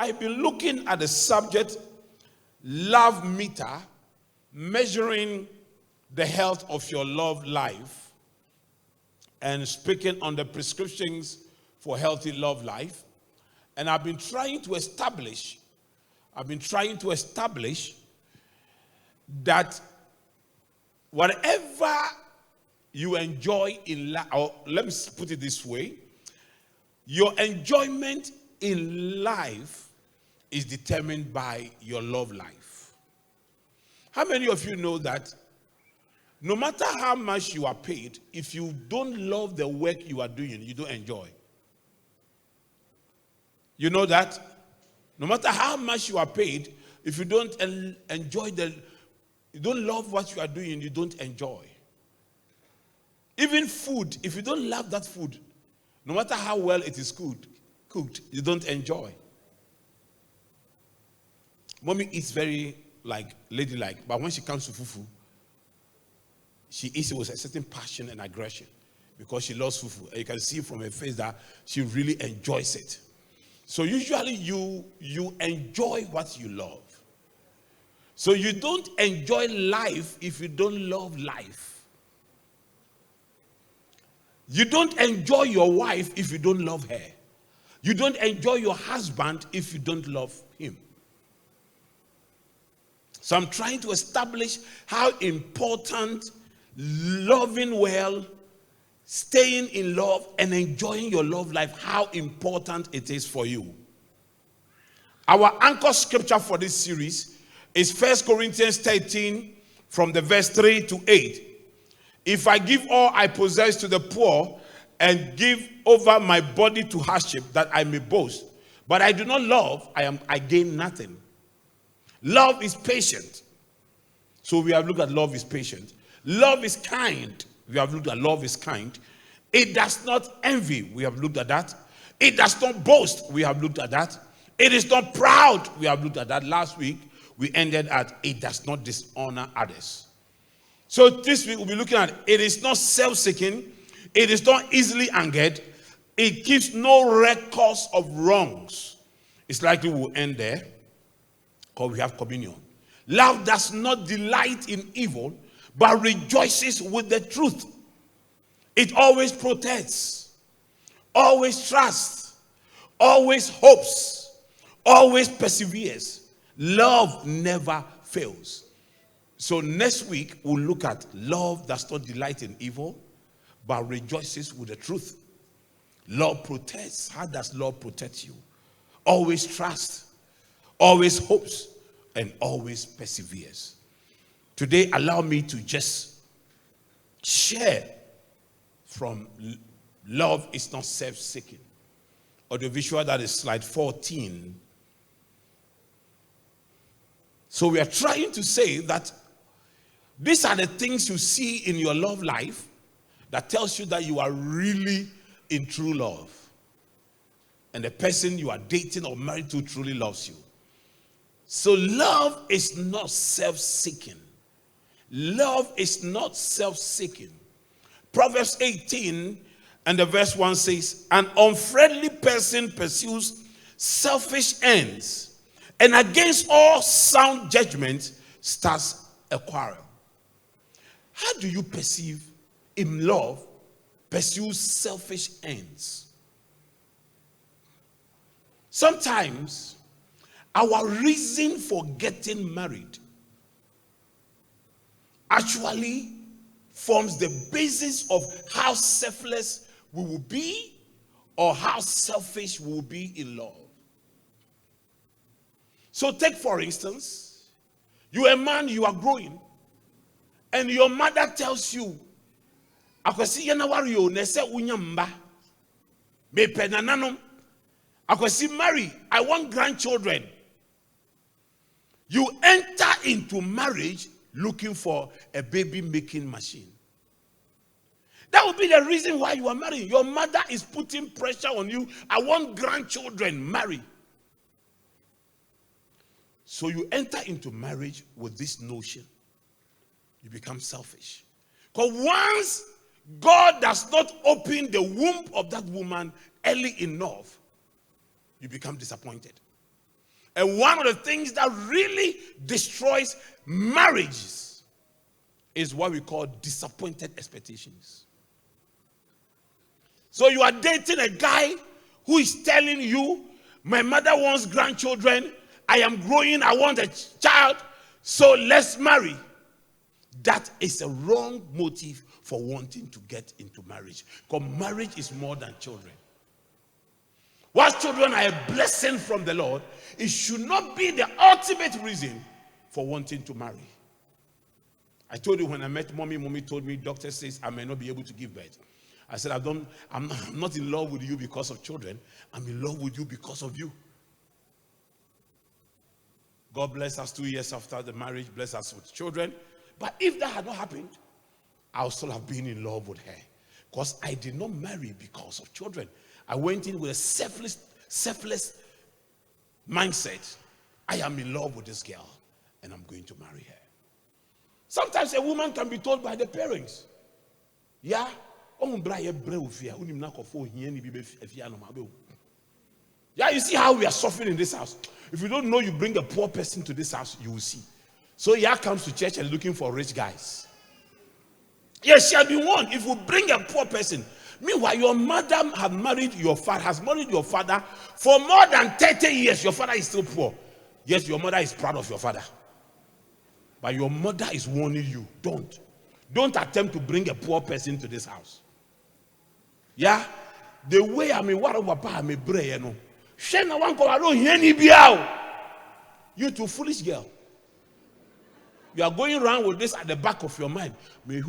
I've been looking at the subject, love meter, measuring the health of your love life, and speaking on the prescriptions for healthy love life. And I've been trying to establish that whatever you enjoy in life, or let me put it this way, your enjoyment in life is determined by your love life. How many of you know that no matter how much you are paid, if you don't love the work you are doing, you don't enjoy? You know that? No matter how much you are paid, if you don't you don't love what you are doing, you don't enjoy. Even food, if you don't love that food, no matter how well it is cooked, you don't enjoy. Mommy eats very ladylike, but when she comes to fufu, she eats it with a certain passion and aggression because she loves fufu. And you can see from her face that she really enjoys it. So usually you enjoy what you love. So you don't enjoy life if you don't love life. You don't enjoy your wife if you don't love her. You don't enjoy your husband if you don't love him. So I'm trying to establish how important loving well, staying in love, and enjoying your love life, how important it is for you. Our anchor scripture for this series is 1 Corinthians 13 from the verse 3 to 8. If I give all I possess to the poor and give over my body to hardship that I may boast, but I do not love, I gain nothing. Love is patient. So we have looked at love is patient. Love is kind. We have looked at love is kind. It does not envy. We have looked at that. It does not boast. We have looked at that. It is not proud. We have looked at that. Last week, we ended at it does not dishonor others. So this week, we'll be looking at it is not self-seeking. It is not easily angered. It keeps no records of wrongs. It's likely we'll end there because we have communion. Love does not delight in evil, but rejoices with the truth. It always protects, always trusts, always hopes, always perseveres. Love never fails. So next week, we'll look at love does not delight in evil, but rejoices with the truth. Love protects. How does love protect you? Always trusts, always hopes, and always perseveres. Today, allow me to just share from Love is Not Self-Seeking. Audiovisual, that is slide 14. So we are trying to say that these are the things you see in your love life that tells you that you are really in true love. And the person you are dating or married to truly loves you. So love is not self-seeking. Love is not self-seeking. Proverbs 18 and the verse 1 says, an unfriendly person pursues selfish ends, and against all sound judgment starts a quarrel. How do you perceive in love pursue selfish ends? Sometimes our reason for getting married actually forms the basis of how selfless we will be or how selfish we will be in love. So take, for instance, you're a man, you are growing, and your mother tells you, akwasi yanawario nese unyamba me penananom akwasi marry, I want grandchildren. You enter into marriage looking for a baby making machine. That would be the reason why you are marrying. Your mother is putting pressure on you. I want grandchildren, marry. So you enter into marriage with this notion. You become selfish. Because once God does not open the womb of that woman early enough, you become disappointed. And one of the things that really destroys marriages is what we call disappointed expectations. So you are dating a guy who is telling you, my mother wants grandchildren, I am growing, I want a child, so let's marry. That is a wrong motive for wanting to get into marriage. Because marriage is more than children. Whilst children are a blessing from the Lord, it should not be the ultimate reason for wanting to marry. I told you when I met mommy told me, doctor says I may not be able to give birth. I said, I'm not in love with you because of children. I'm in love with you because of you. God bless us 2 years after the marriage, bless us with children. But if that had not happened, I would still have been in love with her. Because I did not marry because of children. I went in with a selfless mindset. I am in love with this girl and I'm going to marry her. Sometimes a woman can be told by the parents, yeah, yeah, you see how we are suffering in this house. If you don't know, you bring a poor person to this house, you will see. So yeah comes to church and looking for rich guys. Yes, shall be warned. If you bring a poor person, meanwhile your mother has married your father for more than 30 years. Your father is still poor. Yes, your mother is proud of your father, but your mother is warning you, don't attempt to bring a poor person to this house. Yeah, the way I mean, what about I may bray, you know. You too foolish girl. You are going around with this at the back of your mind. You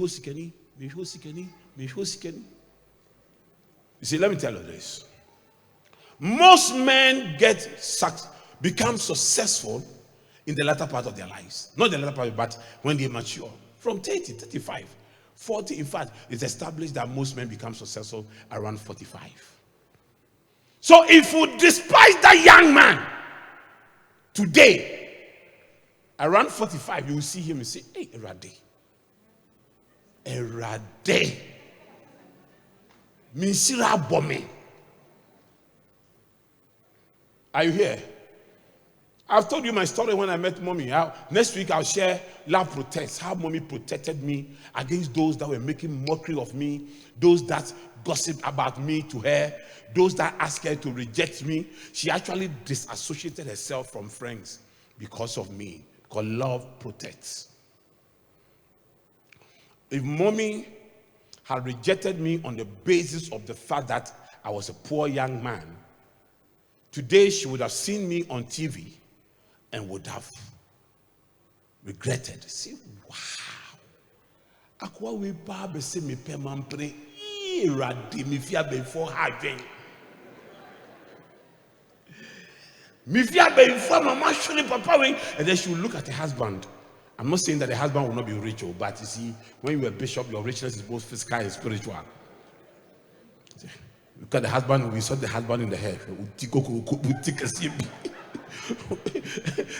see, let me tell you this. Most men become successful in the latter part of their lives. Not the latter part, but when they mature. From 30, 35, 40. In fact, it's established that most men become successful around 45. So if you despise that young man today, around 45, you will see him and say, hey, Erade. Minsira Bome. Are you here? I've told you my story when I met mommy. Next week I'll share love protects. How mommy protected me against those that were making mockery of me, those that gossiped about me to her, those that asked her to reject me. She actually disassociated herself from friends because of me. Because love protects. If mommy had rejected me on the basis of the fact that I was a poor young man, today she would have seen me on TV and would have regretted. Say, wow. Akwa we pa be se me pe mampre irade me fia before hadwen. Me fia before mama shuli papa we, and then she will look at her husband. I'm not saying that the husband will not be rich, but you see, when you're a bishop, your richness is both physical and spiritual. Look at the husband, we saw the husband in the head.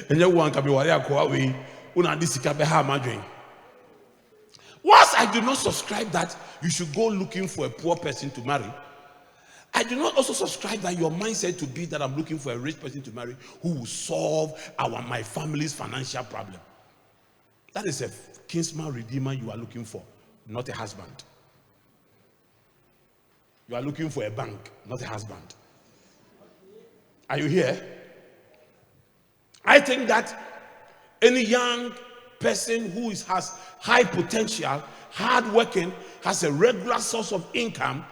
And you want to be worried. Once I do not subscribe that you should go looking for a poor person to marry, I do not also subscribe that your mindset to be that I'm looking for a rich person to marry who will solve my family's financial problem. That is a kinsman redeemer you are looking for, not a husband. You are looking for a bank, not a husband. Are you here? I think that any young person who has high potential, hardworking, has a regular source of income,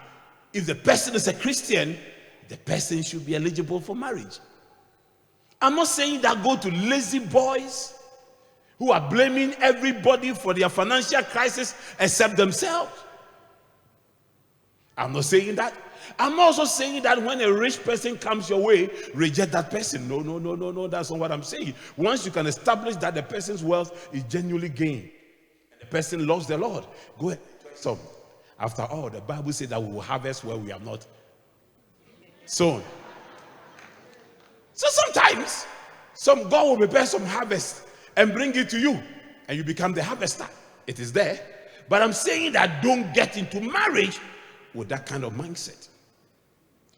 if the person is a Christian, the person should be eligible for marriage. I'm not saying that go to lazy boys who are blaming everybody for their financial crisis except themselves. I'm not saying that. I'm also saying that when a rich person comes your way, reject that person. No, that's not what I'm saying. Once you can establish that the person's wealth is genuinely gained, the person loves the Lord, go ahead. So, after all, the Bible says that we will harvest where we have not sown. So sometimes, God will prepare some harvest and bring it to you, and you become the harvester. It is there. But I'm saying that don't get into marriage with that kind of mindset.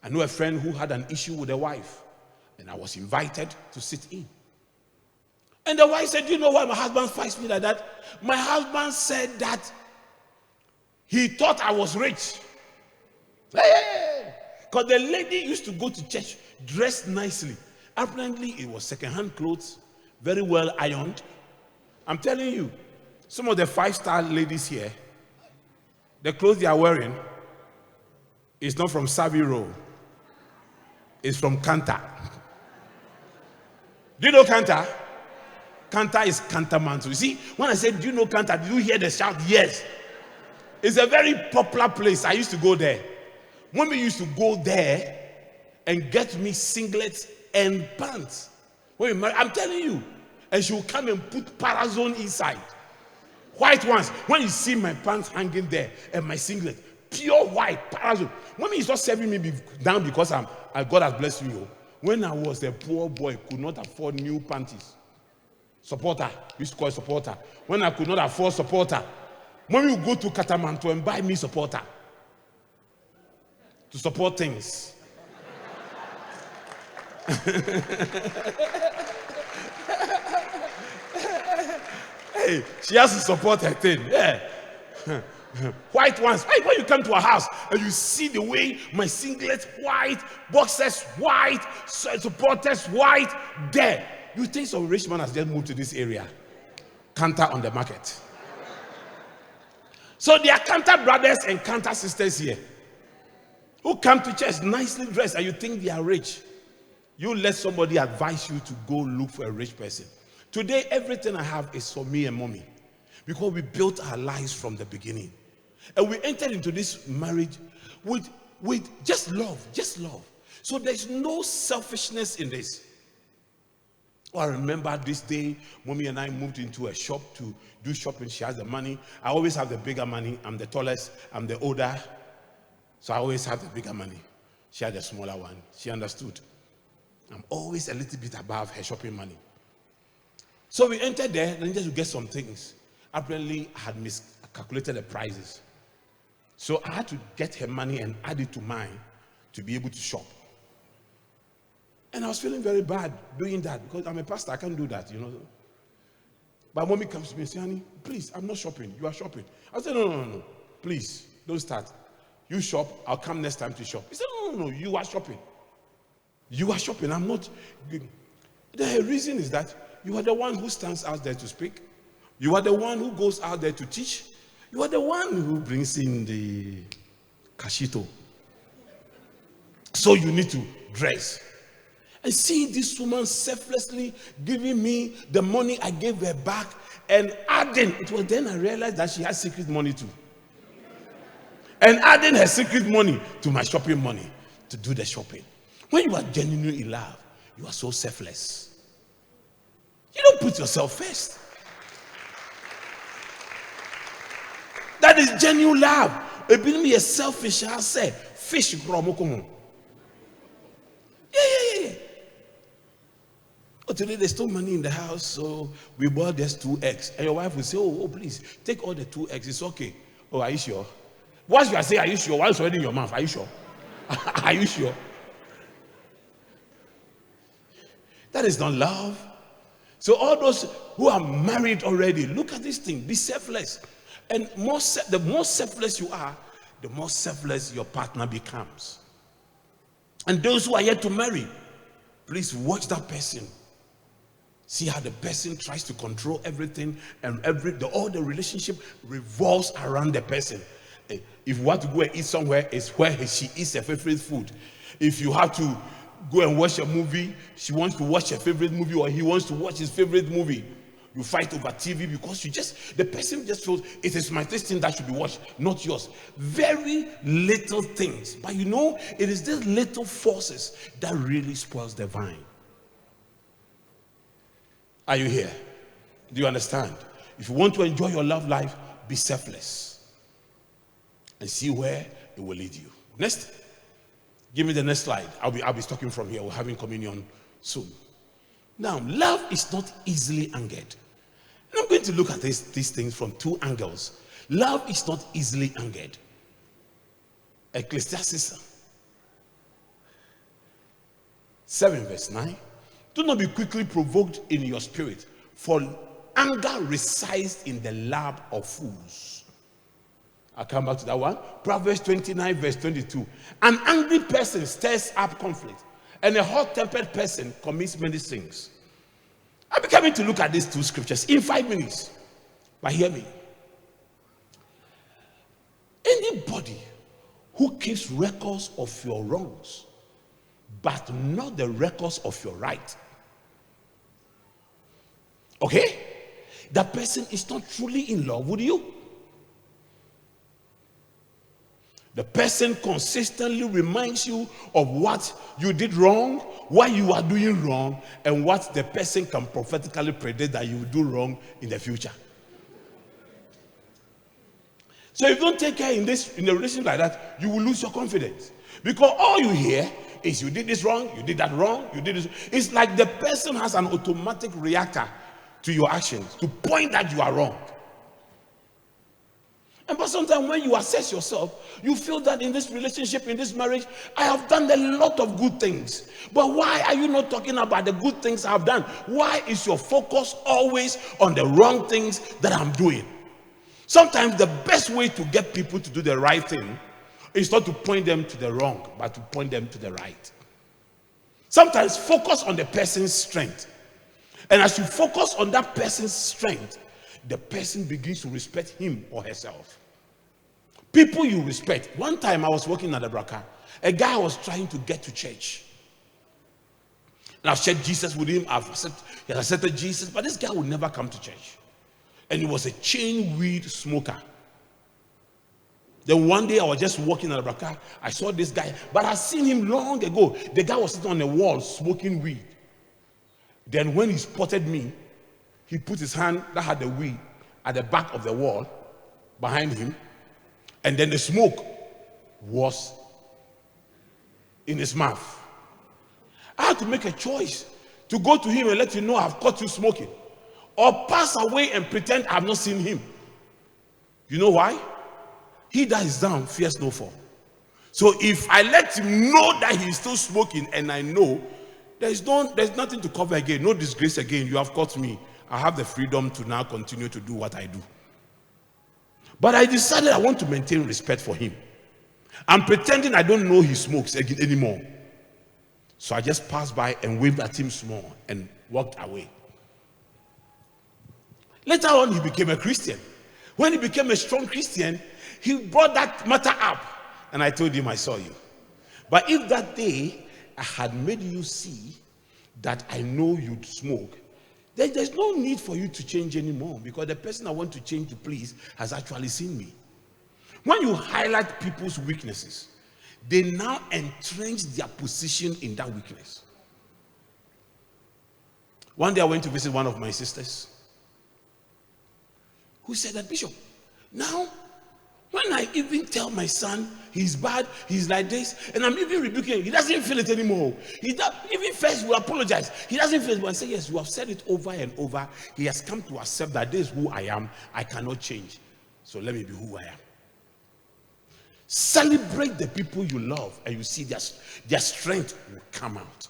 I know a friend who had an issue with a wife. And I was invited to sit in. And the wife said, "Do you know why my husband fights me like that?" My husband said that he thought I was rich. Because the lady used to go to church dressed nicely. Apparently, it was second-hand clothes, very well ironed. I'm telling you, some of the 5-star ladies here, the clothes they are wearing is not from Savvy Row. It's from Canta. Do you know Canta? Canta is Cantamanto. You see, when I said, "Do you know Canta?" Did you hear the shout? Yes. It's a very popular place. I used to go there. Mommy used to go there and get me singlets and pants. I'm telling you. And she will come and put Parazone inside. White ones. When you see my pants hanging there and my singlet, pure white Parazone. Mommy is not serving me down because God has blessed me. When I was a poor boy, could not afford new panties. Supporter. Used to call it supporter. When I could not afford supporter, Mommy would go to Katamanto and buy me supporter. To support things. Hey, she has to support her thing. Yeah. White ones. Hey, when you come to a house and you see the way my singlet white, boxers white, supporters white, there, you think some rich man has just moved to this area. Canter on the market. So there are Canter brothers and Canter sisters here who come to church nicely dressed and you think they are rich. You let somebody advise you to go look for a rich person. Today, everything I have is for me and mommy because we built our lives from the beginning. And we entered into this marriage with just love, So there's no selfishness in this. I remember this day, mommy and I moved into a shop to do shopping. She has the money. I always have the bigger money. I'm the tallest. I'm the older. So I always have the bigger money. She had the smaller one. She understood. I'm always a little bit above her shopping money. So we entered there and just to get some things. Apparently, I had miscalculated the prices. So I had to get her money and add it to mine to be able to shop. And I was feeling very bad doing that because I'm a pastor. I can't do that, But mommy comes to me and says, "Honey, please, I'm not shopping. You are shopping." I said, No. Please, don't start. You shop. I'll come next time to shop. He said, No. You are shopping. You are shopping. I'm not. The reason is that you are the one who stands out there to speak. You are the one who goes out there to teach. You are the one who brings in the kashito. So you need to dress. And seeing this woman selflessly giving me the money I gave her back and adding, it was then I realized that she has secret money too. And adding her secret money to my shopping money to do the shopping. When you are genuinely in love, you are so selfless. You don't put yourself first. That is genuine love. It being me a selfish, I say, fish grow. Yeah. Oh, today there's still money in the house, so we bought just 2 eggs. And your wife will say, oh, please, take all the 2 eggs. It's okay. Oh, are you sure? Once you are saying, are you sure? While it's already in your mouth, are you sure? Are you sure? That is not love. So all those who are married already, look at this thing. Be selfless. And the more selfless you are, the more selfless your partner becomes. And those who are yet to marry, please watch that person. See how the person tries to control everything, and all the relationship revolves around the person. If you want to go and eat somewhere, it's where she eats her favorite food. If you have to go and watch a movie, she wants to watch her favorite movie, or he wants to watch his favorite movie. You fight over TV because the person just feels it is my thing that should be watched, not yours. Very little things. But it is these little forces that really spoils the vine. Are you here? Do you understand? If you want to enjoy your love life, be selfless. And see where it will lead you. Next. Give me the next slide. I'll be talking from here. We're having communion soon. Now, love is not easily angered. And I'm going to look at these things from 2 angles. Love is not easily angered. Ecclesiastes 7 verse 9. Do not be quickly provoked in your spirit, for anger resides in the lap of fools. I'll come back to that one. Proverbs 29 verse 22. An angry person stirs up conflict, and a hot-tempered person commits many sins. I'll be coming to look at these two scriptures in 5 minutes. But hear me. Anybody who keeps records of your wrongs, but not the records of your right, okay? That person is not truly in love with you. The person consistently reminds you of what you did wrong, what you are doing wrong, and what the person can prophetically predict that you will do wrong in the future. So if you don't take care in a relationship like that, you will lose your confidence. Because all you hear is you did this wrong, you did that wrong, you did this. It's like the person has an automatic reactor to your actions to point that you are wrong. But sometimes when you assess yourself, you feel that in this relationship, in this marriage, I have done a lot of good things. But why are you not talking about the good things I've done? Why is your focus always on the wrong things that I'm doing? Sometimes the best way to get people to do the right thing is not to point them to the wrong, but to point them to the right. Sometimes focus on the person's strength. And as you focus on that person's strength, the person begins to respect him or herself. People you respect. One time I was working at the Braka. A guy was trying to get to church. And I've shared Jesus with him. He accepted Jesus. But this guy would never come to church. And he was a chain weed smoker. Then one day I was just walking at the Braka. I saw this guy. But I'd seen him long ago. The guy was sitting on the wall smoking weed. Then when he spotted me, he put his hand that had the weed at the back of the wall behind him, and then the smoke was in his mouth. I had to make a choice to go to him and let him know I've caught you smoking, or pass away and pretend I've not seen him. You know why? He that is down fears no fall. So if I let him know that he's still smoking and I know, there's nothing to cover again, no disgrace again. You have caught me. I have the freedom to now continue to do what I do. But I decided I want to maintain respect for him. I'm pretending I don't know he smokes anymore. So I just passed by and waved at him small and walked away. Later on, he became a Christian. When he became a strong Christian, he brought that matter up. And I told him, I saw you. But if that day I had made you see that I know you'd smoke, then there's no need for you to change anymore, because the person I want to change to please has actually seen me. When you highlight people's weaknesses, they now entrench their position in that weakness. One day I went to visit one of my sisters who said that, Bishop, now when I even tell my son he's bad, he's like this, and I'm even rebuking him, he doesn't feel it anymore. Even first we apologize, he doesn't feel it. But I say, yes, you have said it over and over. He has come to accept that this is who I am. I cannot change. So let me be who I am. Celebrate the people you love, and you see their strength will come out.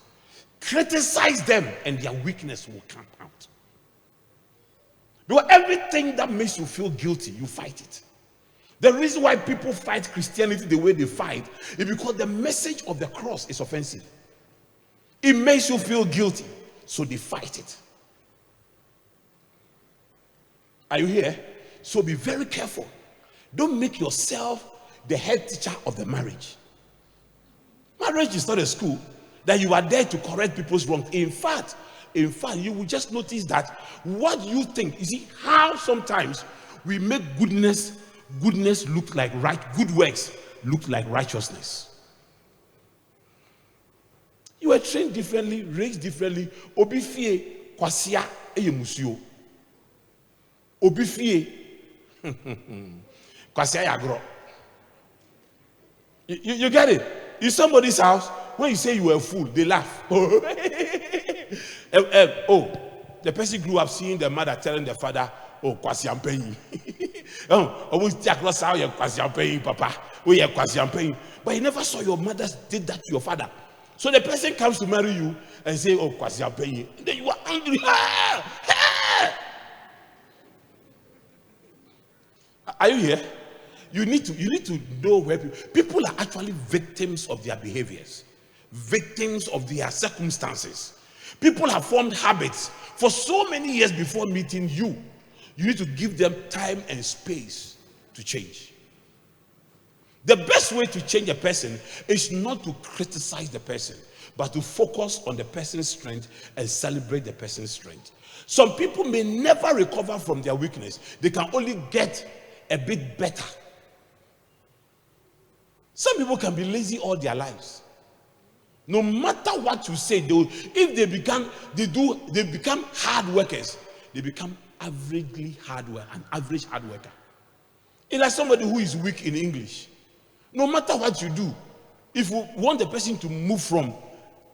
Criticize them, and their weakness will come out. Because everything that makes you feel guilty, you fight it. The reason why people fight Christianity the way they fight is because the message of the cross is offensive. It makes you feel guilty, so they fight it. Are you here? So be very careful. Don't make yourself the head teacher of the marriage. Marriage is not a school that you are there to correct people's wrongs. In fact, you will just notice that what you think, you see how sometimes we make goodness look like right, good works look like righteousness. You were trained differently, raised differently. Obifie kwasia eyemusio. Obifie kwasia yagro. You get it? In somebody's house, when you say you were a fool, they laugh. The person grew up seeing the mother telling the father, oh, kwasi I'm paying. Papa. But he never saw your mother did that to your father. So the person comes to marry you and say, oh, Kwasi, I'll pay you. And then you are angry. Are you here? You need to know where people are actually victims of their behaviors, victims of their circumstances. People have formed habits for so many years before meeting you. You need to give them time and space to change. The best way to change a person is not to criticize the person, but to focus on the person's strength and celebrate the person's strength. Some people may never recover from their weakness. They can only get a bit better. Some people can be lazy all their lives. No matter what you say, if they become hard workers, they become averagely an average hard worker. It's like somebody who is weak in English. No matter what you do, if you want the person to move from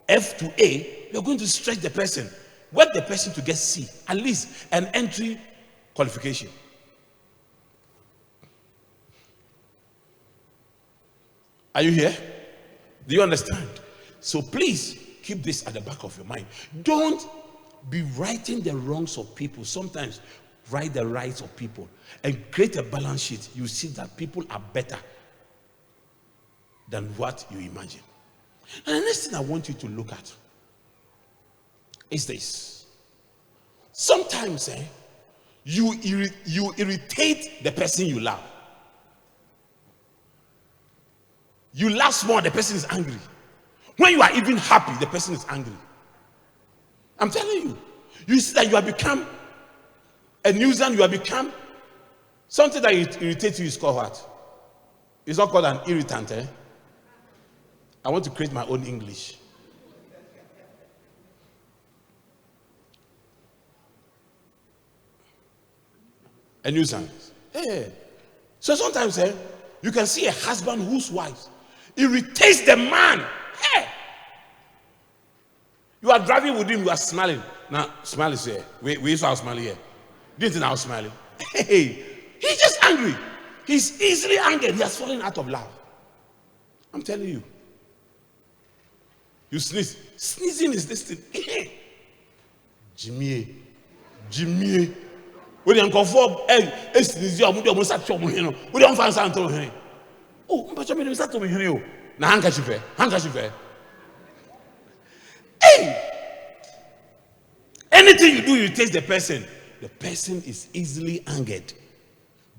F to A, you're going to stretch the person, work the person to get C, at least an entry qualification. Are you here? Do you understand? So please keep this at the back of your mind. Don't be writing the wrongs of people. Sometimes write the rights of people and create a balance sheet. You see that people are better than what you imagine. And the next thing I want you to look at is this. Sometimes you irritate the person you love. You laugh small, the person is angry. When you are even happy, the person is angry. I'm telling you. You see that you have become a nuisance, you have become something that irritates you is called what? It's not called an irritant. I want to create my own English. A nuisance. Hey. So sometimes you can see a husband whose wife irritates the man. Hey! You are driving with him, you are smiling. Now, smile is here. We saw smiling here. Didn't think I was smiling. Hey! He's just angry. He's easily angered. He has fallen out of love. I'm telling you. You sneeze. Sneezing is this thing. Jimmy. When you come for sneeze, you must start to me. We don't find something. Oh, but you start to me. Now, handkerchief. Hey! Anything you do, you taste the person. The person is easily angered.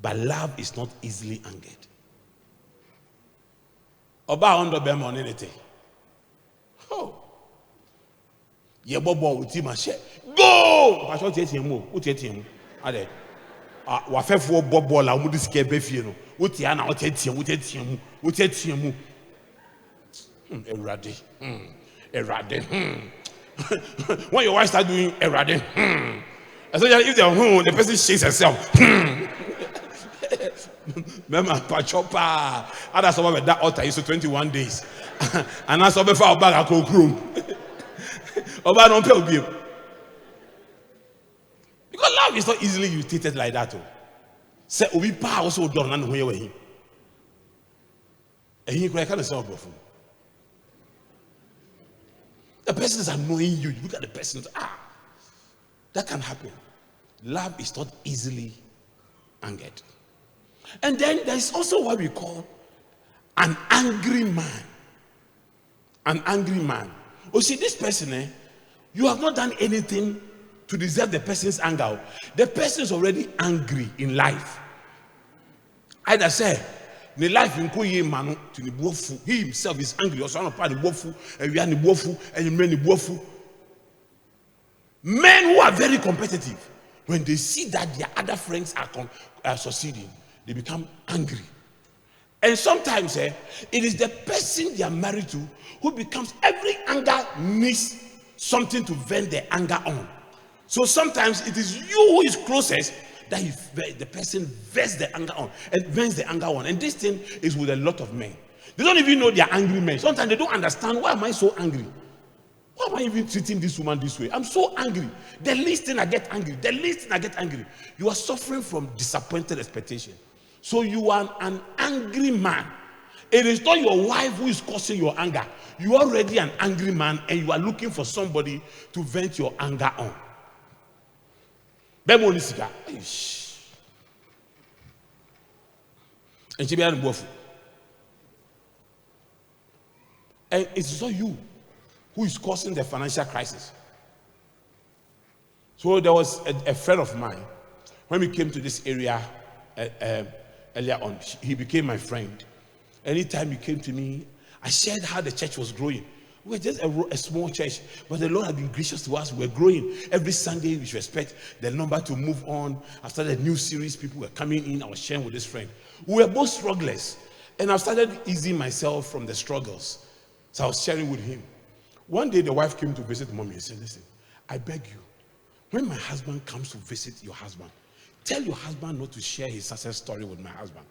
But love is not easily angered. Oba under them on anything. Oh. Ye bobo with him share. Go! But what you mo? What you ade. Wa fefo bobo la mu disike be fie no. What ya na what you mu. Erade. When your wife start doing erade. Especially if the person shakes herself. Remember, Pachopa. That's over that altar is 21 days. And that's over for our bag of room. Oba don't tell you. Because love is not easily irritated like that. Say, we pa also done and where him. And he can't say before. The person is annoying you. You look at the person. That can happen. Love is not easily angered. And then there is also what we call an angry man. An angry man. Oh, see, this person, you have not done anything to deserve the person's anger. The person is already angry in life. Either say, the life in Koye Manu to the Bofu, he himself is angry, or son part the Bofu, and we are the Bofu, and you mean the Bofu. Men who are very competitive, when they see that their other friends are succeeding, they become angry. And sometimes it is the person they are married to who becomes, every anger needs something to vent their anger on. So sometimes it is you who is closest that the person vents the anger on and vents the anger on. And this thing is with a lot of men. They don't even know they are angry men. Sometimes they don't understand, why am I so angry? Why am I even treating this woman this way? I'm so angry. The least thing I get angry. You are suffering from disappointed expectation. So you are an angry man. It is not your wife who is causing your anger. You are already an angry man and you are looking for somebody to vent your anger on. And it's not you who is causing the financial crisis. So there was a friend of mine. When we came to this area earlier on, he became my friend. Anytime he came to me, I shared how the church was growing. We were just a small church, but the Lord had been gracious to us. We were growing. Every Sunday, we should expect the number to move on. After the new series, people were coming in. I was sharing with this friend. We were both strugglers. And I started easing myself from the struggles. So I was sharing with him. One day, the wife came to visit mommy and said, listen, I beg you, when my husband comes to visit your husband, tell your husband not to share his success story with my husband.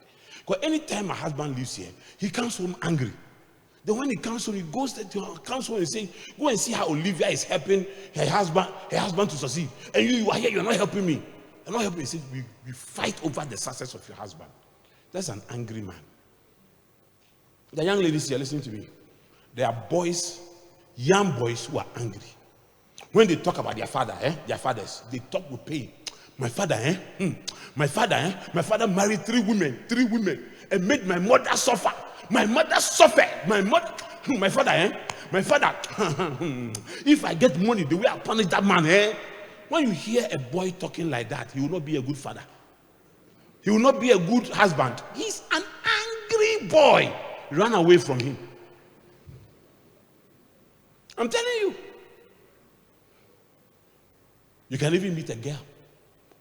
Because anytime my husband lives here, he comes home angry. Then when he comes home, he goes home and says, go and see how Olivia is helping her husband to succeed. And you are here, you're not helping me. You're not helping me. He says, we fight over the success of your husband. That's an angry man. The young ladies here, listen to me. There are boys, young boys who are angry. When they talk about their father, their fathers, they talk with pain. My father, my father married three women, and made my mother suffer. My mother suffered. My father, if I get money, the way I punish that man, when you hear a boy talking like that, he will not be a good father. He will not be a good husband. He's an angry boy. Run away from him. I'm telling you. You can even meet a girl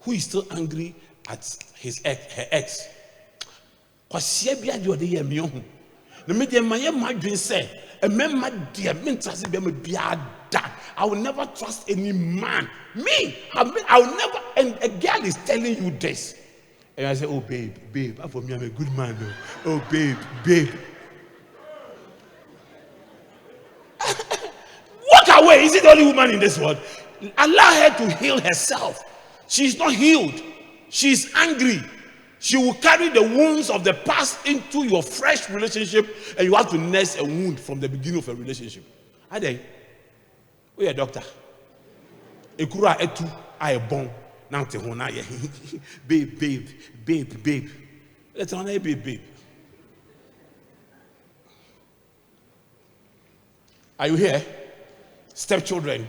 who is still angry at her ex. I will never trust any man. I will never. And a girl is telling you this. And I say, oh, babe, for me, I'm a good man, though. Oh, babe. Walk away. Is it the only woman in this world? Allow her to heal herself. She's not healed. She's angry. She will carry the wounds of the past into your fresh relationship, and you have to nurse a wound from the beginning of a relationship. Ade, we are doctor. Ekura etu I born. Now te hona ye. Babe. Let's on a babe. Are you here? Stepchildren.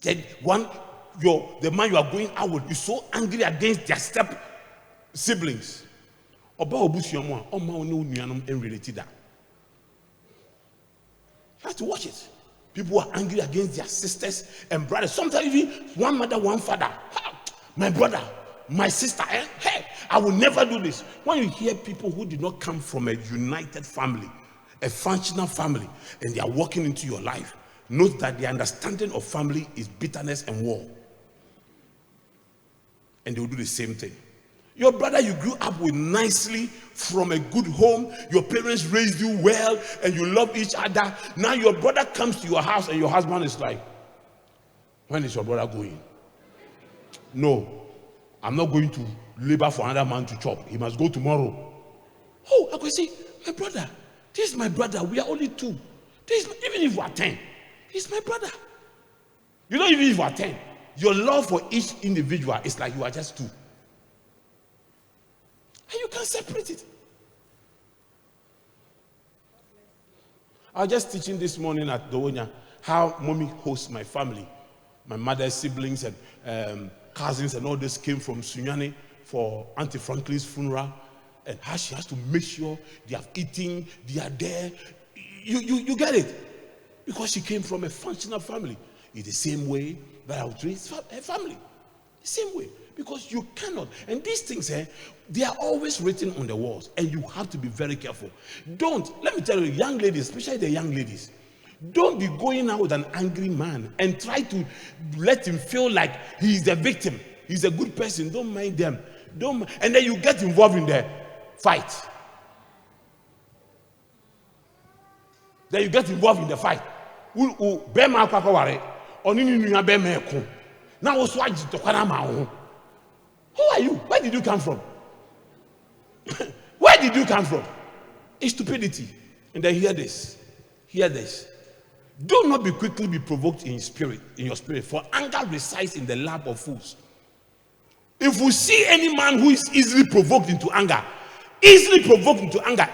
Then the man you are going out with is so angry against their step siblings. You have to watch it. People are angry against their sisters and brothers. Sometimes even one mother, one father. My brother, my sister. Hey, I will never do this. When you hear people who did not come from a united family, a functional family, and they are walking into your life, note that the understanding of family is bitterness and war. And they will do the same thing. Your brother you grew up with nicely from a good home, your parents raised you well, and you love each other. Now your brother comes to your house and your husband is like, when is your brother going? No, I'm not going to labor for another man to chop. He must go tomorrow. Oh, I can see, my brother. This is my brother. We are only two. Even if we are 10, he's my brother. You know, even if you are 10, your love for each individual is like you are just two. And you can't separate it. I was just teaching this morning at Dowonya how mommy hosts my family. My mother's siblings and cousins and all this came from Sunyani for Auntie Franklin's funeral. And how she has to make sure they have eaten, they are there. You get it? Because she came from a functional family. In the same way that I would raise a family. The same way. Because you cannot. And these things, they are always written on the walls. And you have to be very careful. Let me tell you, young ladies, especially the young ladies, don't be going out with an angry man and try to let him feel like he's the victim. He's a good person. Don't mind them. And then you get involved in the fight. Then you get involved in the fight. Now who are you? Where did you come from? Where did you come from? It's stupidity. And then hear this. Hear this. Do not be quickly be provoked in your spirit, for anger resides in the lap of fools. If we see any man who is easily provoked into anger,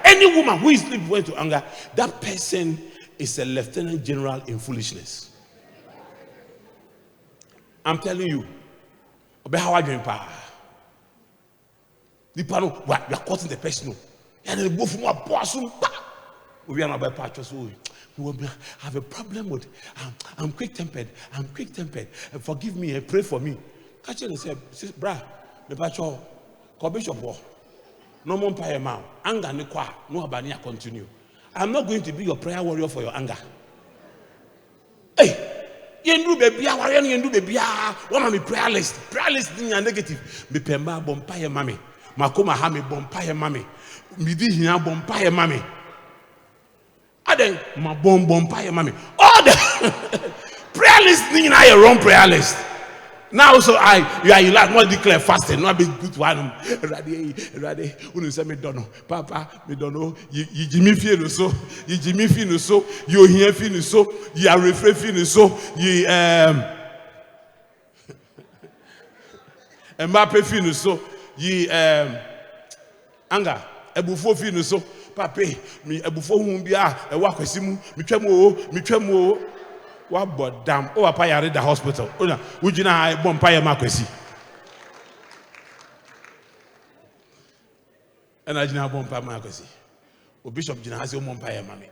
any woman who is easily provoked into anger, that person is a lieutenant general in foolishness. I'm telling you. We are cutting the person. And they go from a person. We are not by patches. We have a problem with. I'm quick-tempered. Forgive me and pray for me. Catch it and say, "Bra, the patcho, Bishop, no more prayer man. Anger ne kwa no abania continue. I'm not going to be your prayer warrior for your anger. Hey." Yendu baby, yendu baby. One me prayer list ni negative. Me pemba bompaye mami. Makoma ha me bompaye mami. Midi hia bompaye mami. Aden ma bompaye mami. All the prayer list ni na your wrong prayer list. Now so you like more declare fasting, not be good one. Ready. Unu say me don't know. Papa, me don't know. You Jimmy feel so. You Jimmy feel so. You hear feel so. You are refrain feel so. You Mbappe feel so. You anger. Ebufo feel so. Papa, me ebufo humbia. Ewa kwesimu. Me twemo. What but damn? Oh, Papa, you the hospital. Would you know I bompire Marquesi? And I didn't have bompire Marquesi. Oh, Bishop Jina has your bompire mammy.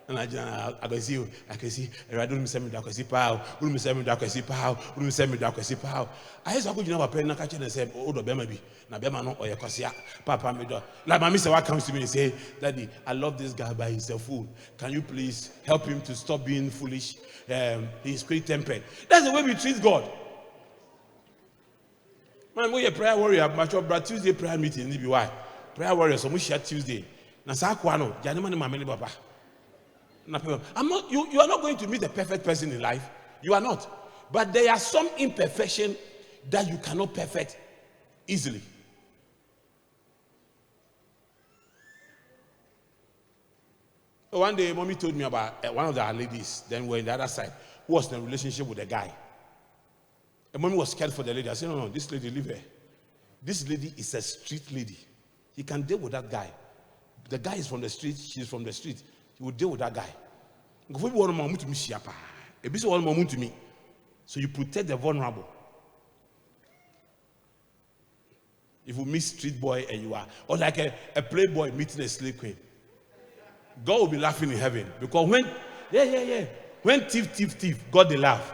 And I can see, I don't send me Dacosi Pow, wouldn't send me Dacosi Pow, wouldn't send me Dacosi Pow. I just could a pen catching and said, "Oh, the Bemabi, Nabemano or Yacosia, Papa Mido." Like my Mr. What comes to me and say, "Daddy, I love this guy, but he's a fool. Can you please help him to stop being foolish? He's quick-tempered." That's the way we treat God. Man, we a prayer warrior, but Tuesday prayer meeting, why? Prayer warrior, so we share Tuesday. Nasakwano, Janimani Mameli Baba. I'm not. You are not going to meet a perfect person in life. You are not. But there are some imperfection that you cannot perfect easily. One day, mommy told me about one of the ladies. Then we're in the other side, who was in a relationship with a guy. And mommy was scared for the lady. I said, "No, this lady, leave her. This lady is a street lady. He can deal with that guy. The guy is from the street. She's from the street. He will deal with that guy." So you protect the vulnerable. If you meet street boy and you are, or like a playboy meeting a slave queen, God will be laughing in heaven. Because when thief, God they laugh.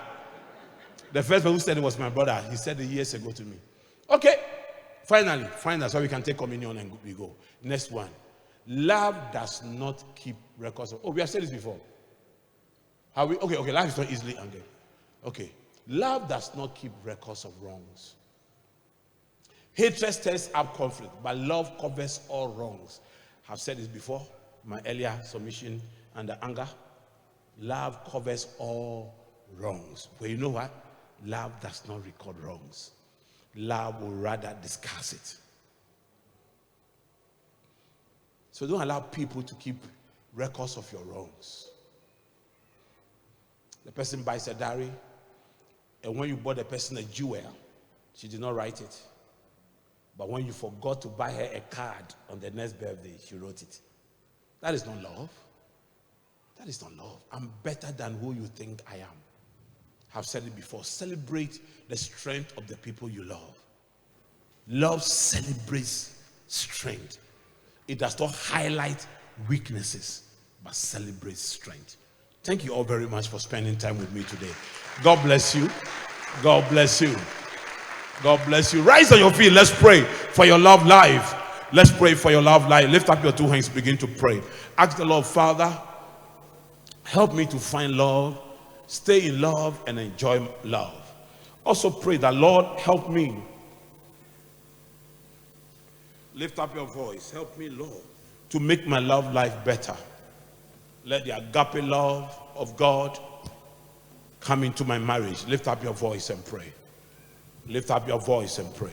The first one who said it was my brother. He said it years ago to me. Okay, finally, so we can take communion and we go. Next one. Love does not keep records of. Oh, we have said this before. How we? Okay. Life is not easily angered. Okay. Love does not keep records of wrongs. Hatred stirs up conflict, but love covers all wrongs. I've said this before. My earlier submission and the anger. Love covers all wrongs. But you know what? Love does not record wrongs. Love will rather discuss it. So don't allow people to keep records of your wrongs. The person buys a diary, and when you bought the person a jewel, she did not write it. But when you forgot to buy her a card on the next birthday, she wrote it. That is not love. That is not love. I'm better than who you think I am. I've said it before. Celebrate the strength of the people you love. Love celebrates strength. It does not highlight weaknesses, but celebrates strength. Thank you all very much for spending time with me today. God bless you. God bless you. God bless you. Rise on your feet. Let's pray for your love life. Let's pray for your love life. Lift up your two hands. Begin to pray. Ask the Lord, Father, help me to find love, stay in love, and enjoy love. Also pray that, Lord, help me. Lift up your voice. Help me, Lord, to make my love life better. Let the agape love of God come into my marriage. Lift up your voice and pray. Lift up your voice and pray.